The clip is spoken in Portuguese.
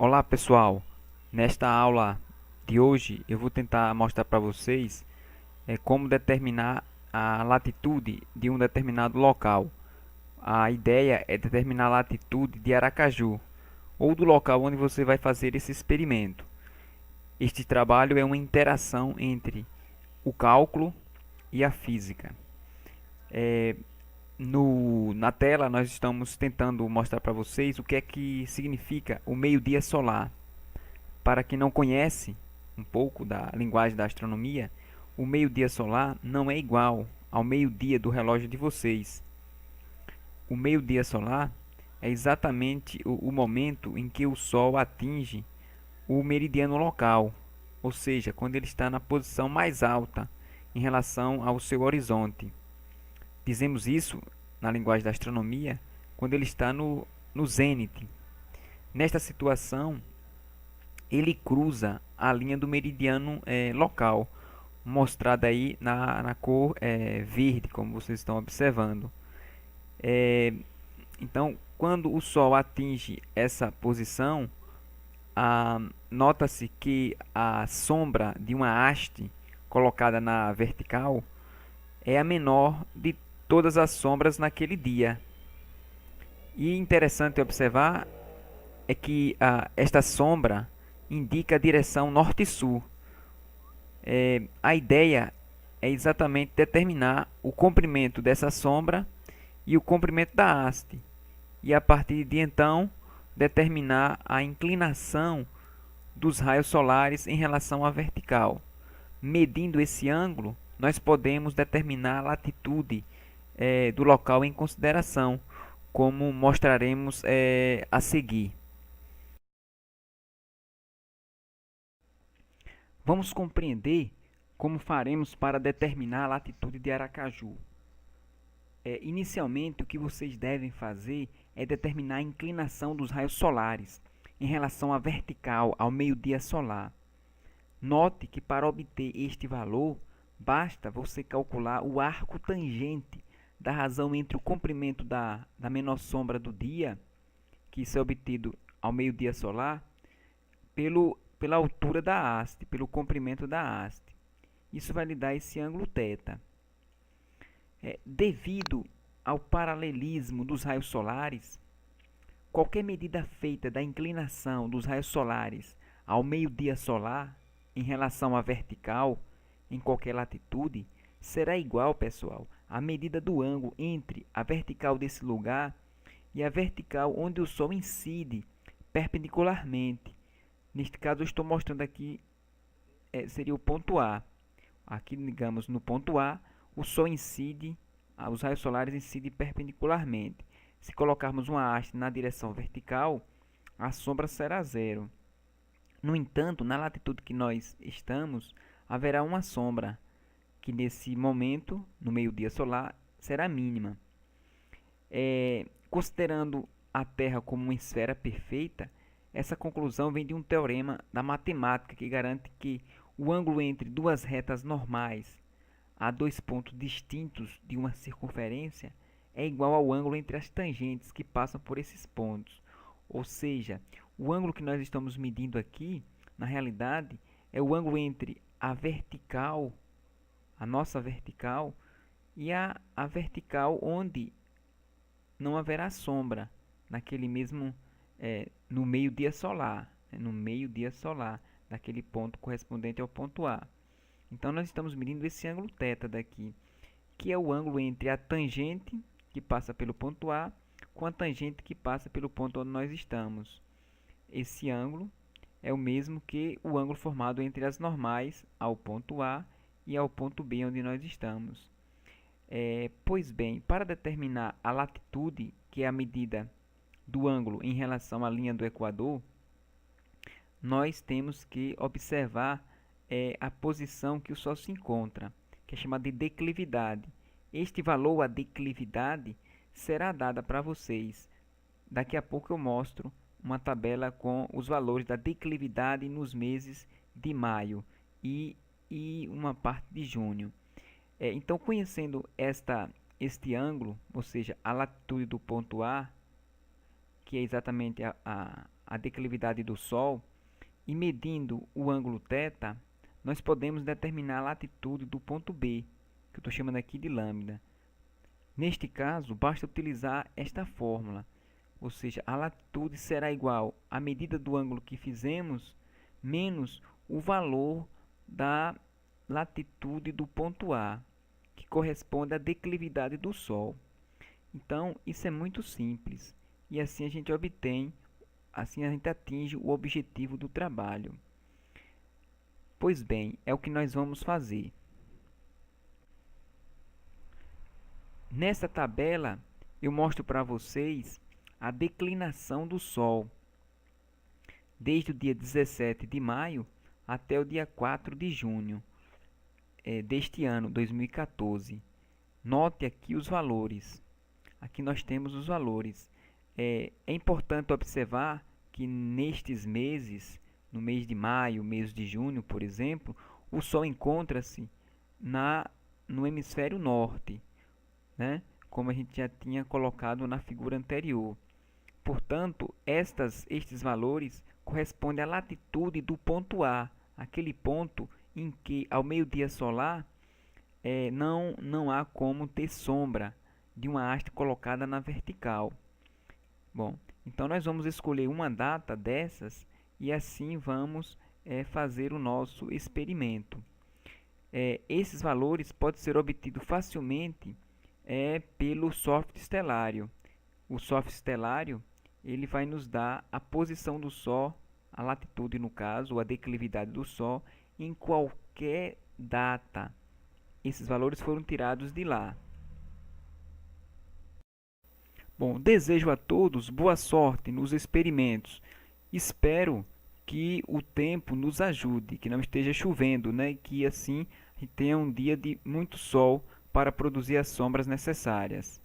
Olá pessoal, nesta aula de hoje eu vou tentar mostrar para vocês como determinar a latitude de um determinado local. A ideia é determinar a latitude de Aracaju ou do local onde você vai fazer esse experimento. Este trabalho é uma interação entre o cálculo e a física. Na tela nós estamos tentando mostrar para vocês o que é que significa o meio-dia solar. Para quem não conhece um pouco da linguagem da astronomia, o meio-dia solar não é igual ao meio-dia do relógio de vocês. O meio-dia solar é exatamente o momento em que o Sol atinge o meridiano local, ou seja, quando ele está na posição mais alta em relação ao seu horizonte. Dizemos isso na linguagem da astronomia quando ele está no zênite. Nesta situação, ele cruza a linha do meridiano local, mostrada aí na cor verde, como vocês estão observando. É, então, quando o Sol atinge essa posição, nota-se que a sombra de uma haste colocada na vertical é a menor de todas as sombras naquele dia. E interessante observar é que esta sombra indica a direção norte-sul. A ideia é exatamente determinar o comprimento dessa sombra e o comprimento da haste, e a partir de então determinar a inclinação dos raios solares em relação à vertical. Medindo esse ângulo, nós podemos determinar a latitude do local em consideração, como mostraremos a seguir. Vamos compreender como faremos para determinar a latitude de Aracaju. Inicialmente, o que vocês devem fazer é determinar a inclinação dos raios solares em relação à vertical, ao meio-dia solar. Note que para obter este valor, basta você calcular o arco tangente da razão entre o comprimento da menor sombra do dia, que isso é obtido ao meio-dia solar, pela altura da haste, pelo comprimento da haste. Isso vai lhe dar esse ângulo θ. Devido ao paralelismo dos raios solares, qualquer medida feita da inclinação dos raios solares ao meio-dia solar em relação à vertical, em qualquer latitude, será igual, pessoal, à medida do ângulo entre a vertical desse lugar e a vertical onde o Sol incide perpendicularmente. Neste caso, eu estou mostrando aqui, seria o ponto A. Aqui, digamos, no ponto A, o Sol incide, os raios solares incidem perpendicularmente. Se colocarmos uma haste na direção vertical, a sombra será zero. No entanto, na latitude que nós estamos, haverá uma sombra, que nesse momento, no meio-dia solar, será mínima. Considerando a Terra como uma esfera perfeita, essa conclusão vem de um teorema da matemática que garante que o ângulo entre duas retas normais a dois pontos distintos de uma circunferência é igual ao ângulo entre as tangentes que passam por esses pontos. Ou seja, o ângulo que nós estamos medindo aqui, na realidade, é o ângulo entre a vertical, a nossa vertical, e a vertical onde não haverá sombra, naquele mesmo, no meio-dia solar, no meio-dia solar, daquele ponto correspondente ao ponto A. Então, nós estamos medindo esse ângulo θ daqui, que é o ângulo entre a tangente que passa pelo ponto A com a tangente que passa pelo ponto onde nós estamos. Esse ângulo é o mesmo que o ângulo formado entre as normais ao ponto A e ao ponto B onde nós estamos. Pois bem, para determinar a latitude, que é a medida do ângulo em relação à linha do Equador, nós temos que observar a posição que o Sol se encontra, que é chamada de declividade. Este valor, a declividade, será dada para vocês. Daqui a pouco eu mostro uma tabela com os valores da declividade nos meses de maio e uma parte de junho. Então, conhecendo este ângulo, ou seja, a latitude do ponto A, que é exatamente a declividade do Sol, e medindo o ângulo θ, nós podemos determinar a latitude do ponto B, que eu estou chamando aqui de lambda. Neste caso, basta utilizar esta fórmula, ou seja, a latitude será igual à medida do ângulo que fizemos menos o valor da latitude do ponto A, que corresponde à declividade do Sol. Então, isso é muito simples e assim a gente atinge o objetivo do trabalho. Pois bem, é o que nós vamos fazer. Nessa tabela, eu mostro para vocês a declinação do Sol, desde o dia 17 de maio até o dia 4 de junho deste ano, 2014. Note aqui os valores. Aqui nós temos os valores. É importante observar que nestes meses, no mês de maio, mês de junho, por exemplo, o Sol encontra-se no hemisfério norte, né? Como a gente já tinha colocado na figura anterior. Portanto, estes valores correspondem à latitude do ponto A, aquele ponto em que ao meio-dia solar não há como ter sombra de uma haste colocada na vertical. Bom, então nós vamos escolher uma data dessas e assim vamos fazer o nosso experimento. Esses valores podem ser obtidos facilmente pelo software Stellarium. O software Stellarium ele vai nos dar a posição do Sol, a latitude no caso, ou a declividade do Sol, em qualquer data. Esses valores foram tirados de lá. Bom, desejo a todos boa sorte nos experimentos. Espero que o tempo nos ajude, que não esteja chovendo, né? Que assim a gente tenha um dia de muito sol para produzir as sombras necessárias.